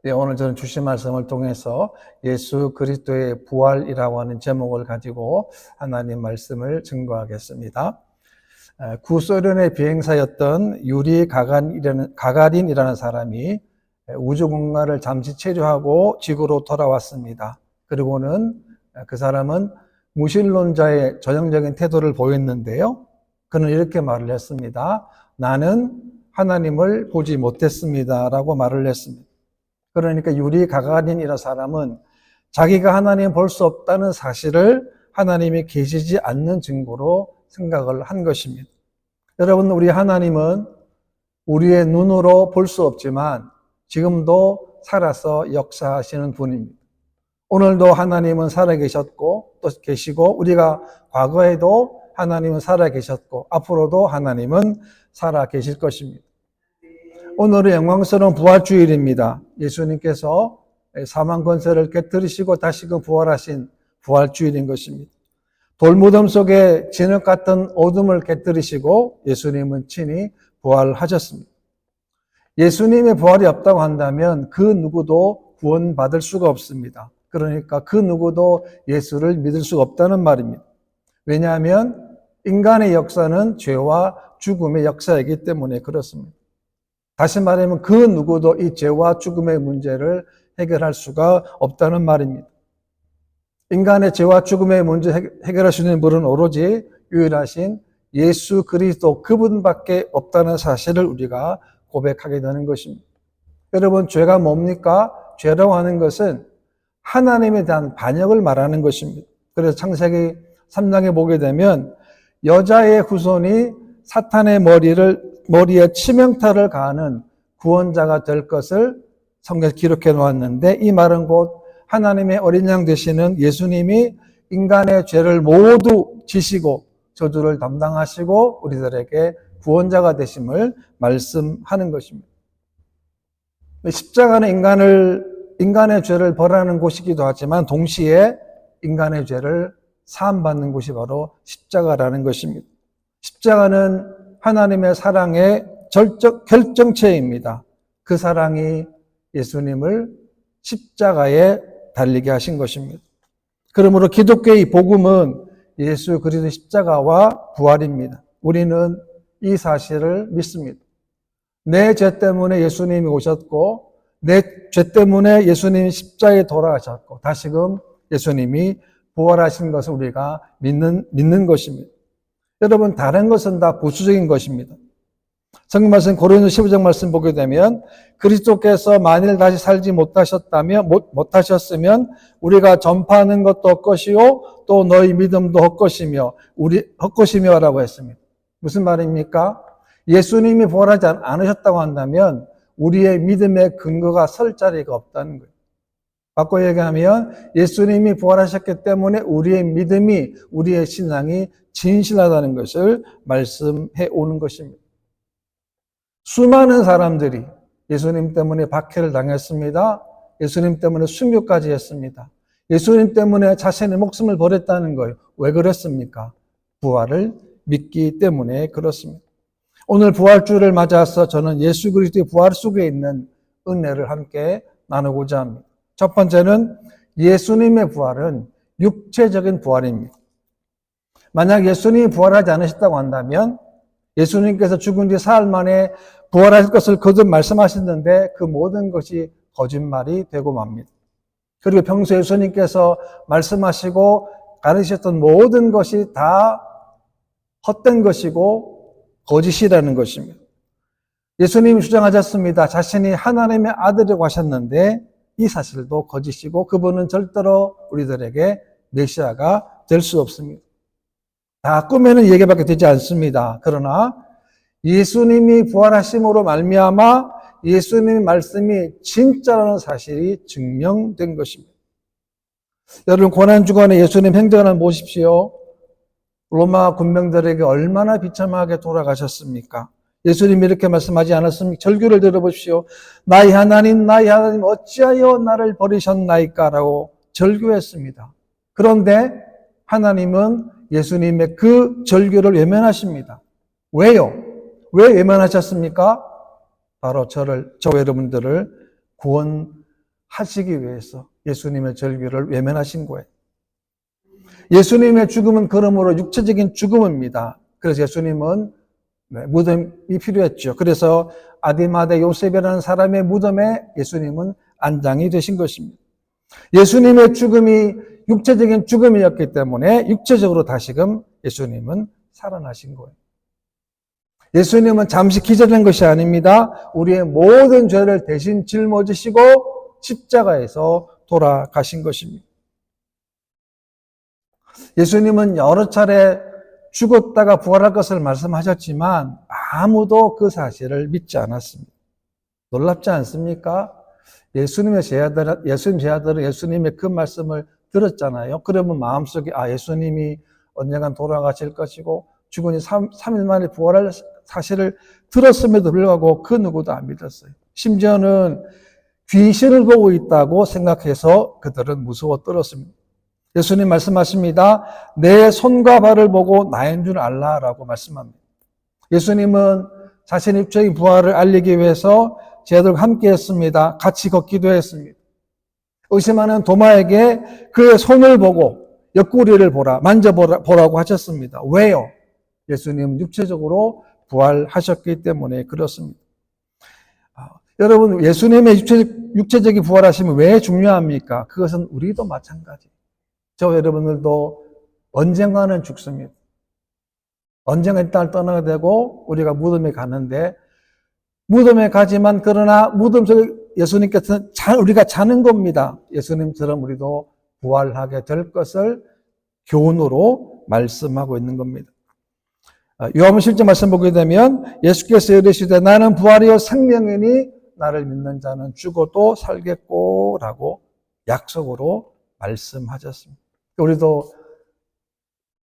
네, 오늘 저는 주신 말씀을 통해서 예수 그리스도의 부활이라고 하는 제목을 가지고 하나님 말씀을 증거하겠습니다. 구소련의 비행사였던 유리 가가린이라는 사람이 우주공간을 잠시 체류하고 지구로 돌아왔습니다. 그리고는 그 사람은 무신론자의 전형적인 태도를 보였는데요. 그는 이렇게 말을 했습니다. 나는 하나님을 보지 못했습니다. 라고 말을 했습니다. 그러니까 유리 가가린이라는 사람은 자기가 하나님 볼 수 없다는 사실을 하나님이 계시지 않는 증거로 생각을 한 것입니다. 여러분, 우리 하나님은 우리의 눈으로 볼 수 없지만 지금도 살아서 역사하시는 분입니다. 오늘도 하나님은 살아계셨고 또 계시고, 우리가 과거에도 하나님은 살아계셨고 앞으로도 하나님은 살아계실 것입니다. 오늘은 영광스러운 부활주일입니다. 예수님께서 사망 권세를 깨뜨리시고 다시금 부활하신 부활주일인 것입니다. 돌무덤 속에 진흙 같은 어둠을 깨뜨리시고 예수님은 친히 부활하셨습니다. 예수님의 부활이 없다고 한다면 그 누구도 구원받을 수가 없습니다. 그러니까 그 누구도 예수를 믿을 수가 없다는 말입니다. 왜냐하면 인간의 역사는 죄와 죽음의 역사이기 때문에 그렇습니다. 다시 말하면 그 누구도 이 죄와 죽음의 문제를 해결할 수가 없다는 말입니다. 인간의 죄와 죽음의 문제 해결할 수 있는 분은 오로지 유일하신 예수 그리스도 그분밖에 없다는 사실을 우리가 고백하게 되는 것입니다. 여러분, 죄가 뭡니까? 죄라고 하는 것은 하나님에 대한 반역을 말하는 것입니다. 그래서 창세기 3장에 보게 되면 여자의 후손이 사탄의 머리에 치명타를 가하는 구원자가 될 것을 성경에 기록해 놓았는데, 이 말은 곧 하나님의 어린 양 되시는 예수님이 인간의 죄를 모두 지시고 저주를 담당하시고 우리들에게 구원자가 되심을 말씀하는 것입니다. 십자가는 인간의 죄를 벌하는 곳이기도 하지만 동시에 인간의 죄를 사함받는 곳이 바로 십자가라는 것입니다. 십자가는 하나님의 사랑의 결정체입니다. 그 사랑이 예수님을 십자가에 달리게 하신 것입니다. 그러므로 기독교의 복음은 예수 그리스도의 십자가와 부활입니다. 우리는 이 사실을 믿습니다. 내 죄 때문에 예수님이 오셨고 내 죄 때문에 예수님이 십자가에 돌아가셨고 다시금 예수님이 부활하신 것을 우리가 믿는 것입니다. 여러분, 다른 것은 다 부수적인 것입니다. 성경 말씀 고린도서 15장 말씀 보게 되면 그리스도께서 만일 다시 살지 못하셨으면 우리가 전파하는 것도 헛것이요 또 너희 믿음도 헛것이며라고 했습니다. 무슨 말입니까? 예수님이 부활하지 않으셨다고 한다면 우리의 믿음의 근거가 설 자리가 없다는 거예요. 바꿔 얘기하면 예수님이 부활하셨기 때문에 우리의 믿음이, 우리의 신앙이 진실하다는 것을 말씀해 오는 것입니다. 수많은 사람들이 예수님 때문에 박해를 당했습니다. 예수님 때문에 순교까지 했습니다. 예수님 때문에 자신의 목숨을 버렸다는 거예요. 왜 그랬습니까? 부활을 믿기 때문에 그렇습니다. 오늘 부활주를 맞아서 저는 예수 그리스도의 부활 속에 있는 은혜를 함께 나누고자 합니다. 첫 번째는 예수님의 부활은 육체적인 부활입니다. 만약 예수님이 부활하지 않으셨다고 한다면 예수님께서 죽은 뒤 사흘 만에 부활할 것을 거듭 말씀하셨는데 그 모든 것이 거짓말이 되고 맙니다. 그리고 평소 예수님께서 말씀하시고 가르치셨던 모든 것이 다 헛된 것이고 거짓이라는 것입니다. 예수님이 주장하셨습니다. 자신이 하나님의 아들이라고 하셨는데 이 사실도 거짓이고 그분은 절대로 우리들에게 메시아가 될 수 없습니다. 다 꾸며낸 얘기밖에 되지 않습니다. 그러나 예수님이 부활하심으로 말미암아 예수님의 말씀이 진짜라는 사실이 증명된 것입니다. 여러분, 고난주간에 예수님 행전을 보십시오. 로마 군병들에게 얼마나 비참하게 돌아가셨습니까? 예수님이 이렇게 말씀하지 않았습니까? 절규를 들어보십시오. 나의 하나님 어찌하여 나를 버리셨나이까? 라고 절규했습니다. 그런데 하나님은 예수님의 그 절규를 외면하십니다. 왜요? 왜 외면하셨습니까? 바로 저와 여러분들을 하시기 위해서 예수님의 절규를 외면하신 거예요. 예수님의 죽음은 그러므로 육체적인 죽음입니다. 그래서 예수님은 무덤이 필요했죠. 그래서 아디마대 요셉이라는 사람의 무덤에 예수님은 안장이 되신 것입니다. 예수님의 죽음이 육체적인 죽음이었기 때문에 육체적으로 다시금 예수님은 살아나신 거예요. 예수님은 잠시 기절한 것이 아닙니다. 우리의 모든 죄를 대신 짊어지시고 십자가에서 돌아가신 것입니다. 예수님은 여러 차례 죽었다가 부활할 것을 말씀하셨지만 아무도 그 사실을 믿지 않았습니다. 놀랍지 않습니까? 예수님 제자들은 예수님의 그 말씀을 들었잖아요. 그러면 마음속에 예수님이 언젠간 돌아가실 것이고 죽은 지 3일 만에 부활할 사실을 들었음에도 불구하고 그 누구도 안 믿었어요. 심지어는 귀신을 보고 있다고 생각해서 그들은 무서워 떨었습니다. 예수님 말씀하십니다. 내 손과 발을 보고 나인 줄 알라라고 말씀합니다. 예수님은 자신의 육적인 부활을 알리기 위해서 제자들과 함께 했습니다. 같이 걷기도 했습니다. 의심하는 도마에게 그의 손을 보고 옆구리를 만져보라고 하셨습니다. 왜요? 예수님은 육체적으로 부활하셨기 때문에 그렇습니다. 여러분, 예수님의 육체적인 부활하심이 왜 중요합니까? 그것은 우리도 마찬가지. 저 여러분들도 언젠가는 죽습니다. 언젠가 이 땅을 떠나게 되고 우리가 무덤에 가는데 무덤에 가지만 그러나 무덤 속에 예수님께서는 우리가 자는 겁니다. 예수님처럼 우리도 부활하게 될 것을 교훈으로 말씀하고 있는 겁니다. 요한복음 10장 말씀 보게 되면 예수께서 이르시되 나는 부활이요 생명이니 나를 믿는 자는 죽어도 살겠고 라고 약속으로 말씀하셨습니다. 우리도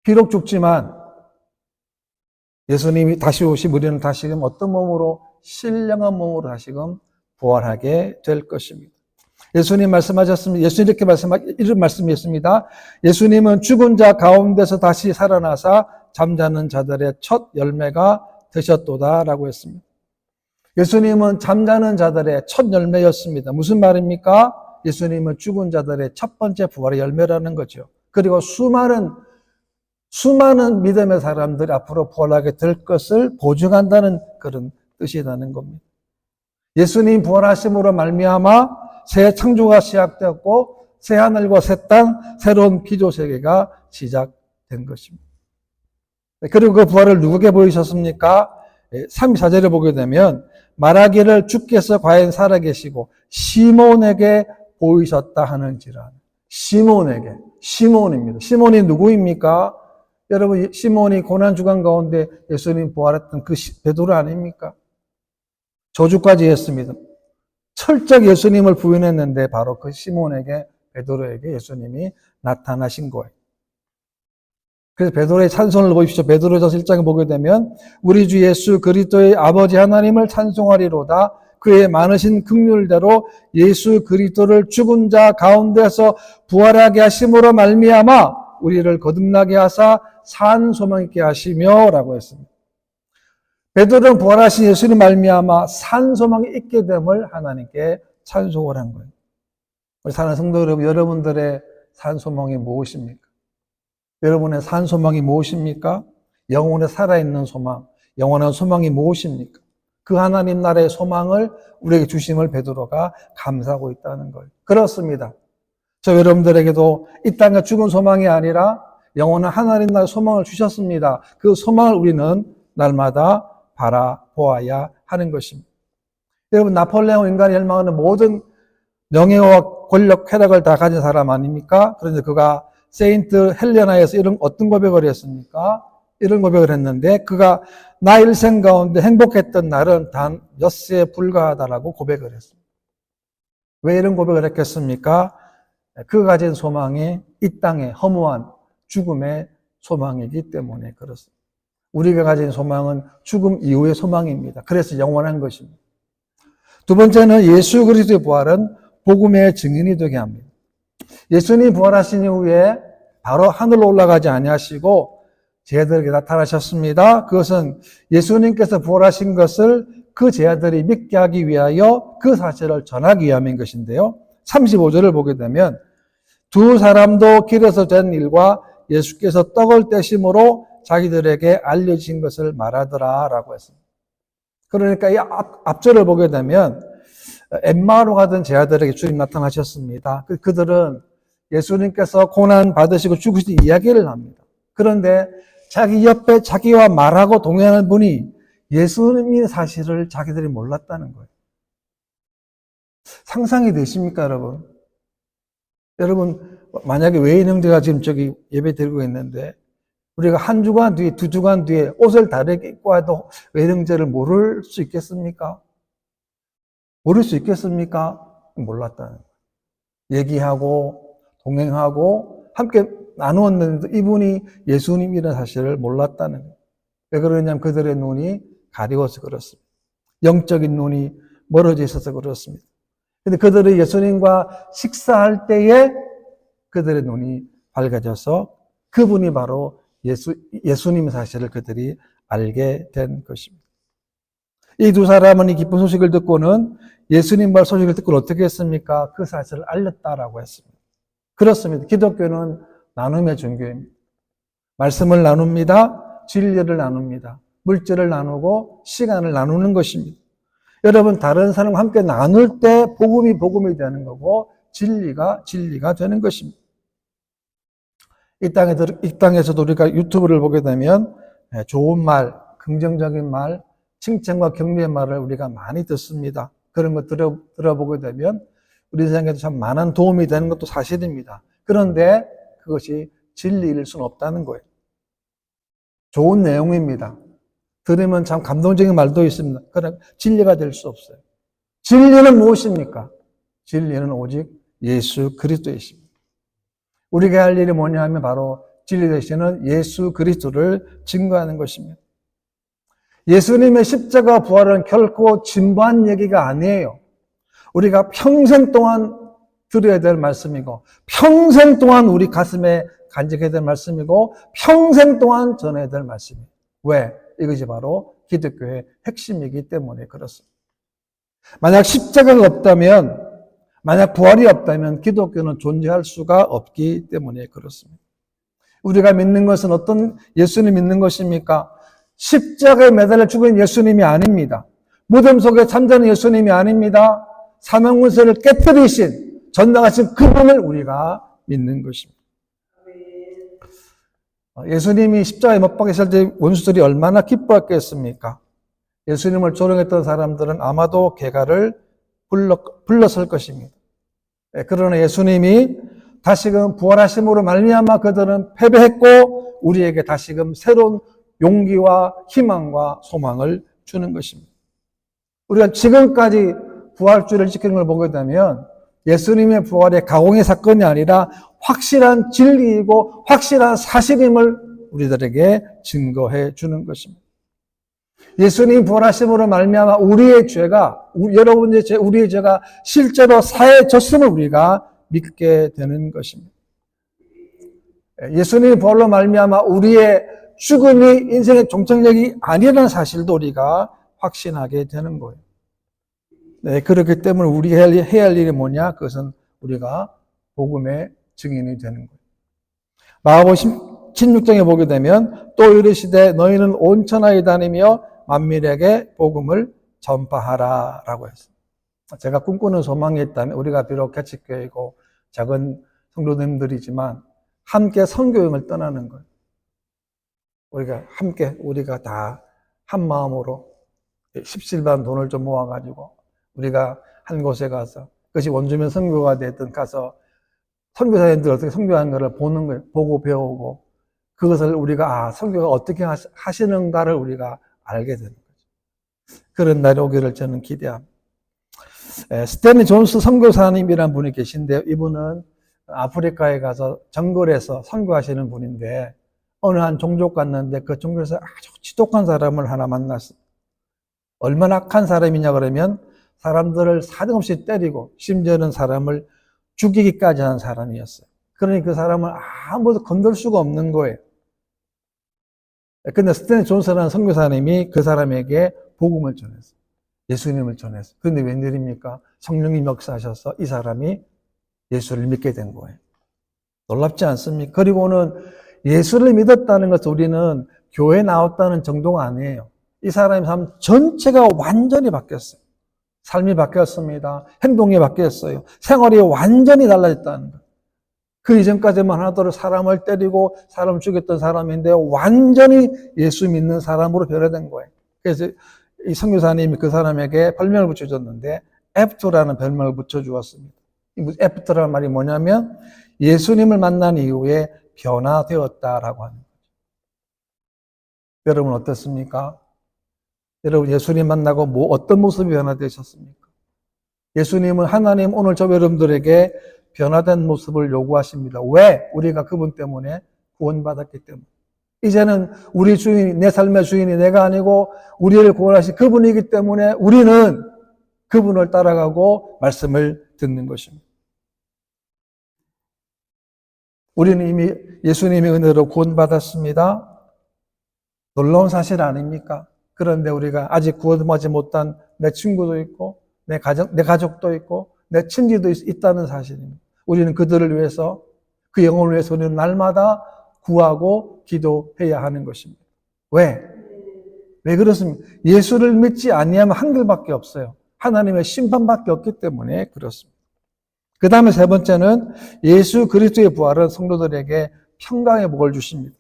비록 죽지만 예수님이 다시 오시 우리는 다시금 어떤 몸으로 신령한 몸으로 다시금 부활하게 될 것입니다. 예수님 말씀하셨습니다. 예수님 이런 말씀이었습니다. 예수님은 죽은 자 가운데서 다시 살아나사 잠자는 자들의 첫 열매가 되셨도다라고 했습니다. 예수님은 잠자는 자들의 첫 열매였습니다. 무슨 말입니까? 예수님은 죽은 자들의 첫 번째 부활의 열매라는 거죠. 그리고 수많은 믿음의 사람들이 앞으로 부활하게 될 것을 보증한다는 그런 뜻이라는 겁니다. 예수님 부활하심으로 말미암아 새 창조가 시작되었고 새 하늘과 새 땅, 새로운 피조 세계가 시작된 것입니다. 그리고 그 부활을 누구에게 보이셨습니까? 34절에 보게 되면 말하기를 주께서 과연 살아계시고 시몬에게 보이셨다 하는지라. 시몬입니다. 시몬이 누구입니까? 여러분, 시몬이 고난주간 가운데 예수님 부활했던 그 베드로 아닙니까? 저주까지 했습니다. 철저히 예수님을 부인했는데 바로 그 시몬에게, 베드로에게 예수님이 나타나신 거예요. 그래서 베드로의 찬송을 보십시오. 베드로전서 1장에 보게 되면 우리 주 예수 그리스도의 아버지 하나님을 찬송하리로다. 그의 많으신 긍휼대로 예수 그리스도를 죽은 자 가운데서 부활하게 하심으로 말미암아 우리를 거듭나게 하사 산 소망 있게 하시며 라고 했습니다. 베드로는 부활하신 예수님 말미암아 산 소망이 있게 됨을 하나님께 찬송을 한 거예요. 우리 사랑하는 성도 여러분, 여러분들의 산 소망이 무엇입니까? 여러분의 산 소망이 무엇입니까? 영혼에 살아있는 소망, 영원한 소망이 무엇입니까? 그 하나님 나라의 소망을 우리에게 주심을 베드로가 감사하고 있다는 거예요. 그렇습니다. 저 여러분들에게도 이 땅에 죽은 소망이 아니라 영원한 하나님 나라의 소망을 주셨습니다. 그 소망을 우리는 날마다 바라보아야 하는 것입니다. 여러분, 나폴레옹 인간이 멸망하는 모든 명예와 권력, 쾌락을 다 가진 사람 아닙니까? 그런데 그가 세인트 헬레나에서 어떤 고백을 했습니까? 이런 고백을 했는데 그가 나 일생 가운데 행복했던 날은 단 엿새에 불과하다라고 고백을 했습니다. 왜 이런 고백을 했겠습니까? 그가 가진 소망이 이 땅의 허무한 죽음의 소망이기 때문에 그렇습니다. 우리가 가진 소망은 죽음 이후의 소망입니다. 그래서 영원한 것입니다. 두 번째는 예수 그리스도의 부활은 복음의 증인이 되게 합니다. 예수님 부활하신 이후에 바로 하늘로 올라가지 아니하시고 제자들에게 나타나셨습니다. 그것은 예수님께서 부활하신 것을 그 제자들이 믿게 하기 위하여 그 사실을 전하기 위함인 것인데요. 35절을 보게 되면 두 사람도 길에서 된 일과 예수께서 떡을 떼심으로 자기들에게 알려진 것을 말하더라라고 했습니다. 그러니까 이 앞절을 보게 되면 엠마오로 가던 제자들에게 주님 나타나셨습니다. 그들은 예수님께서 고난 받으시고 죽으신 이야기를 합니다. 그런데 자기 옆에 자기와 말하고 동행하는 분이 예수님의 사실을 자기들이 몰랐다는 거예요. 상상이 되십니까, 여러분? 여러분, 만약에 외인 형제가 지금 저기 예배 드리고 있는데, 우리가 한 주간 뒤에, 두 주간 뒤에 옷을 다르게 입고 와도 외인 형제를 모를 수 있겠습니까? 모를 수 있겠습니까? 몰랐다는 거예요. 얘기하고, 동행하고, 함께 나누었는데 이분이 예수님이라는 사실을 몰랐다는 거예요. 왜 그러냐면 그들의 눈이 가리워서 그렇습니다. 영적인 눈이 멀어져 있어서 그렇습니다. 근데 그들이 예수님과 식사할 때에 그들의 눈이 밝아져서 그분이 바로 예수님의 사실을 그들이 알게 된 것입니다. 이 두 사람은 이 기쁜 소식을 듣고는 예수님 말 소식을 듣고 어떻게 했습니까? 그 사실을 알렸다라고 했습니다. 그렇습니다. 기독교는 나눔의 종교입니다. 말씀을 나눕니다. 진리를 나눕니다. 물질을 나누고 시간을 나누는 것입니다. 여러분, 다른 사람과 함께 나눌 때 복음이 되는 거고 진리가 되는 것입니다. 이 땅에서도 우리가 유튜브를 보게 되면 좋은 말, 긍정적인 말, 칭찬과 격려의 말을 우리가 많이 듣습니다. 그런 거 들어보게 되면 우리 인생에도 참 많은 도움이 되는 것도 사실입니다. 그런데 그것이 진리일 수는 없다는 거예요. 좋은 내용입니다. 들으면 참 감동적인 말도 있습니다. 그러나 진리가 될 수 없어요. 진리는 무엇입니까? 진리는 오직 예수 그리스도이십니다. 우리가 할 일이 뭐냐 하면 바로 진리 되시는 예수 그리스도를 증거하는 것입니다. 예수님의 십자가 부활은 결코 진부한 얘기가 아니에요. 우리가 평생 동안 들어야 될 말씀이고 평생 동안 우리 가슴에 간직해야 될 말씀이고 평생 동안 전해야 될 말씀이에요. 왜? 이것이 바로 기독교의 핵심이기 때문에 그렇습니다. 만약 십자가가 없다면, 만약 부활이 없다면 기독교는 존재할 수가 없기 때문에 그렇습니다. 우리가 믿는 것은 어떤 예수님 믿는 것입니까? 십자가에 매달려 죽은 예수님이 아닙니다. 무덤 속에 잠자는 예수님이 아닙니다. 사망문서를 깨뜨리신, 전당하신 그분을 우리가 믿는 것입니다. 예수님이 십자가에 못 박히실 때 원수들이 얼마나 기뻐했겠습니까? 예수님을 조롱했던 사람들은 아마도 개가를 불렀을 것입니다. 그러나 예수님이 다시금 부활하심으로 말미암아 그들은 패배했고 우리에게 다시금 새로운 용기와 희망과 소망을 주는 것입니다. 우리가 지금까지 부활주의를 지키는 걸 보게 되면 예수님의 부활의 가공의 사건이 아니라 확실한 진리이고 확실한 사실임을 우리들에게 증거해 주는 것입니다. 예수님 부활하심으로 말미암아 우리의 죄가, 여러분의 죄, 우리의 죄가 실제로 사해졌음을 우리가 믿게 되는 것입니다. 예수님 부활로 말미암아 우리의 죽음이 인생의 종착역이 아니라는 사실도 우리가 확신하게 되는 거예요. 네, 그렇기 때문에 우리가 해야 할 일이 뭐냐? 그것은 우리가 복음의 증인이 되는 거예요. 마가복음 16장에 보게 되면 또 이르시되 너희는 온 천하에 다니며 만민에게 복음을 전파하라 라고 했어요. 제가 꿈꾸는 소망이 있다면 우리가 비록 개척교회이고 작은 성도님들이지만 함께 선교여행을 떠나는 거예요. 우리가 다 한 마음으로 십실반 돈을 좀 모아가지고 우리가 한 곳에 가서 그것이 원주민 선교가 됐든 가서 선교사님들 어떻게 선교하는 것을 보는 거예요. 보고 배우고 그것을 우리가 선교가 어떻게 하시는가를 우리가 알게 되는 거죠. 그런 날이 오기를 저는 기대합니다. 스탠리 존스 선교사님이라는 분이 계신데요. 이분은 아프리카에 가서 정글에서 선교하시는 분인데 어느 한 종족 갔는데 그 종족에서 아주 지독한 사람을 하나 만났어요. 얼마나 악한 사람이냐 그러면 사람들을 사정없이 때리고 심지어는 사람을 죽이기까지 하는 사람이었어요. 그러니 그 사람을 아무도 건들 수가 없는 거예요. 근데 스탠리 존스라는 선교사님이 그 사람에게 복음을 전했어요. 예수님을 전했어요. 그런데 웬일입니까? 성령이 역사하셔서 이 사람이 예수를 믿게 된 거예요. 놀랍지 않습니까? 그리고는 예수를 믿었다는 것은 우리는 교회 나왔다는 정도가 아니에요. 이 사람의 삶 전체가 완전히 바뀌었어요. 삶이 바뀌었습니다. 행동이 바뀌었어요. 생활이 완전히 달라졌다는 것. 그 이전까지만 하더라도 사람을 때리고 사람을 죽였던 사람인데 완전히 예수 믿는 사람으로 변화된 거예요. 그래서 이 선교사님이 그 사람에게 별명을 붙여줬는데 애프터라는 별명을 붙여주었습니다. 애프터라는 말이 뭐냐면 예수님을 만난 이후에 변화되었다라고 하는 거죠. 여러분 어떻습니까? 여러분 예수님 만나고 어떤 모습이 변화되셨습니까? 예수님은 하나님 오늘 저 여러분들에게 변화된 모습을 요구하십니다. 왜? 우리가 그분 때문에 구원받았기 때문에. 이제는 우리 주인이, 내 삶의 주인이 내가 아니고 우리를 구원하신 그분이기 때문에 우리는 그분을 따라가고 말씀을 듣는 것입니다. 우리는 이미 예수님의 은혜로 구원받았습니다. 놀라운 사실 아닙니까? 그런데 우리가 아직 구원받지 못한 내 친구도 있고 내 가족도 있고 내 친지도 있다는 사실입니다. 우리는 그들을 위해서 그 영혼을 위해서 우리는 날마다 구하고 기도해야 하는 것입니다. 왜? 왜 그렇습니까? 예수를 믿지 아니하면 한 길밖에 없어요. 하나님의 심판밖에 없기 때문에 그렇습니다. 그 다음에 세 번째는 예수 그리스도의 부활은 성도들에게 평강의 복을 주십니다.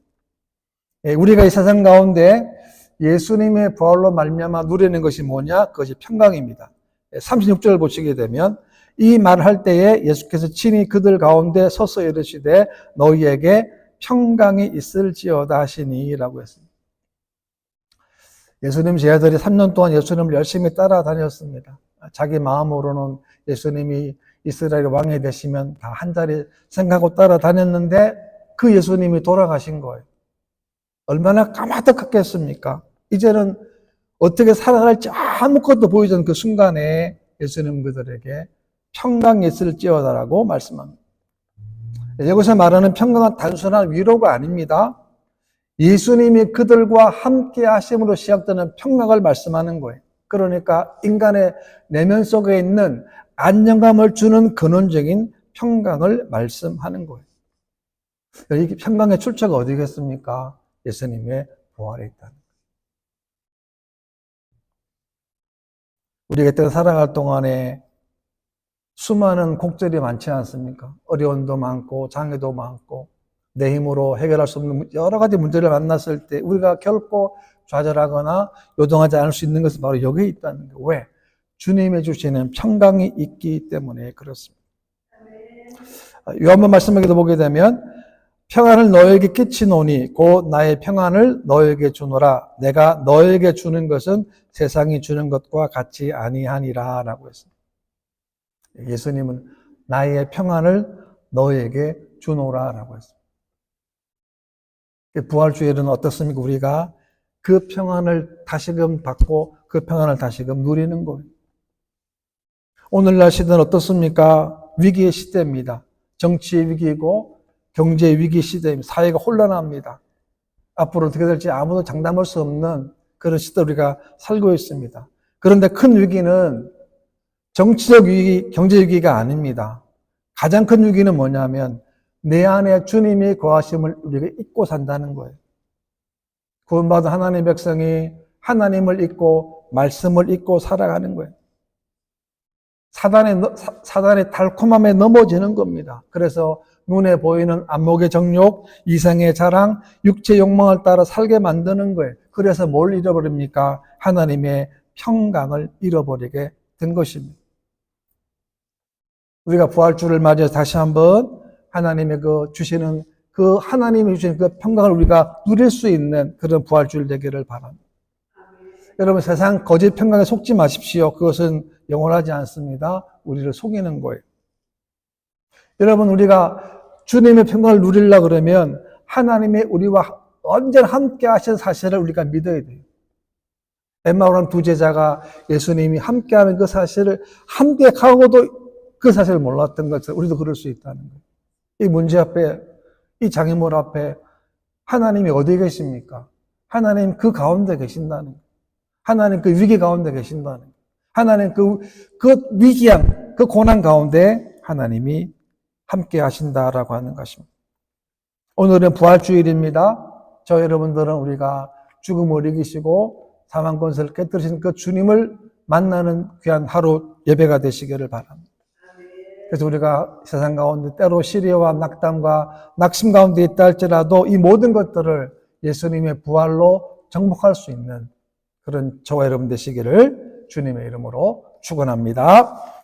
우리가 이 세상 가운데 예수님의 부활로 말미암아 누리는 것이 뭐냐? 그것이 평강입니다. 36절을 보시게 되면 이 말을 할 때에 예수께서 친히 그들 가운데 서서 이르시되 너희에게 평강이 있을지어다 하시니라고 했습니다. 예수님 제자들이 3년 동안 예수님을 열심히 따라다녔습니다. 자기 마음으로는 예수님이 이스라엘 왕이 되시면 다 한 자리 생각하고 따라다녔는데 그 예수님이 돌아가신 거예요. 얼마나 까마득했겠습니까? 이제는 어떻게 살아갈지 아무것도 보이지 않는 그 순간에 예수님 그들에게 평강이 있을지어다라고 말씀합니다. 여기서 말하는 평강은 단순한 위로가 아닙니다. 예수님이 그들과 함께 하심으로 시작되는 평강을 말씀하는 거예요. 그러니까 인간의 내면 속에 있는 안정감을 주는 근원적인 평강을 말씀하는 거예요. 이 평강의 출처가 어디겠습니까? 예수님의 부활에 있다는 거예요. 우리가 이때 살아갈 동안에 수많은 곡절이 많지 않습니까? 어려움도 많고 장애도 많고 내 힘으로 해결할 수 없는 여러 가지 문제를 만났을 때 우리가 결코 좌절하거나 요동하지 않을 수 있는 것은 바로 여기에 있다는 거예요. 왜? 주님이 주시는 평강이 있기 때문에 그렇습니다. 요한번 말씀에도 보게 되면 평안을 너에게 끼치노니 곧 나의 평안을 너에게 주노라. 내가 너에게 주는 것은 세상이 주는 것과 같이 아니하니라 라고 했습니다. 예수님은 나의 평안을 너에게 주노라 라고 했습니다. 부활주일은 어떻습니까? 우리가 그 평안을 다시금 받고 그 평안을 다시금 누리는 거예요. 오늘날 시대는 어떻습니까? 위기의 시대입니다. 정치의 위기이고 경제의 위기 시대입니다. 사회가 혼란합니다. 앞으로 어떻게 될지 아무도 장담할 수 없는 그런 시대 우리가 살고 있습니다. 그런데 큰 위기는 정치적 위기, 경제 위기가 아닙니다. 가장 큰 위기는 뭐냐면 내 안에 주님이 거하심을 우리가 잊고 산다는 거예요. 구원받은 하나님의 백성이 하나님을 잊고 말씀을 잊고 살아가는 거예요. 사단의 달콤함에 넘어지는 겁니다. 그래서 눈에 보이는 안목의 정욕, 이생의 자랑, 육체 욕망을 따라 살게 만드는 거예요. 그래서 뭘 잃어버립니까? 하나님의 평강을 잃어버리게 된 것입니다. 우리가 부활주를 맞이해서 다시 한번 하나님의 하나님이 주시는 그 평강을 우리가 누릴 수 있는 그런 부활주일 되기를 바랍니다. 여러분 세상 거짓 평강에 속지 마십시오. 그것은 영원하지 않습니다. 우리를 속이는 거예요. 여러분 우리가 주님의 평강을 누리려고 그러면 하나님의 우리와 언제나 함께 하신 사실을 우리가 믿어야 돼요. 엠마오라는 두 제자가 예수님이 함께하는 그 사실을 함께 가고도 그 사실을 몰랐던 것처럼 우리도 그럴 수 있다는 거예요. 이 문제 앞에, 이 장애물 앞에 하나님이 어디에 계십니까? 하나님 그 가운데 계신다는 거예요. 하나님 그 위기 가운데 계신다는 거예요. 하나님 그 위기함, 그 고난 가운데 하나님이 함께 하신다라고 하는 것입니다. 오늘은 부활주일입니다. 저 여러분들은 우리가 죽음을 이기시고 사망 권세를 깨뜨리신 그 주님을 만나는 귀한 하루 예배가 되시기를 바랍니다. 그래서 우리가 세상 가운데 때로 시리와 낙담과 낙심 가운데 있다 할지라도 이 모든 것들을 예수님의 부활로 정복할 수 있는 그런 저와 여러분 되시기를 주님의 이름으로 축원합니다.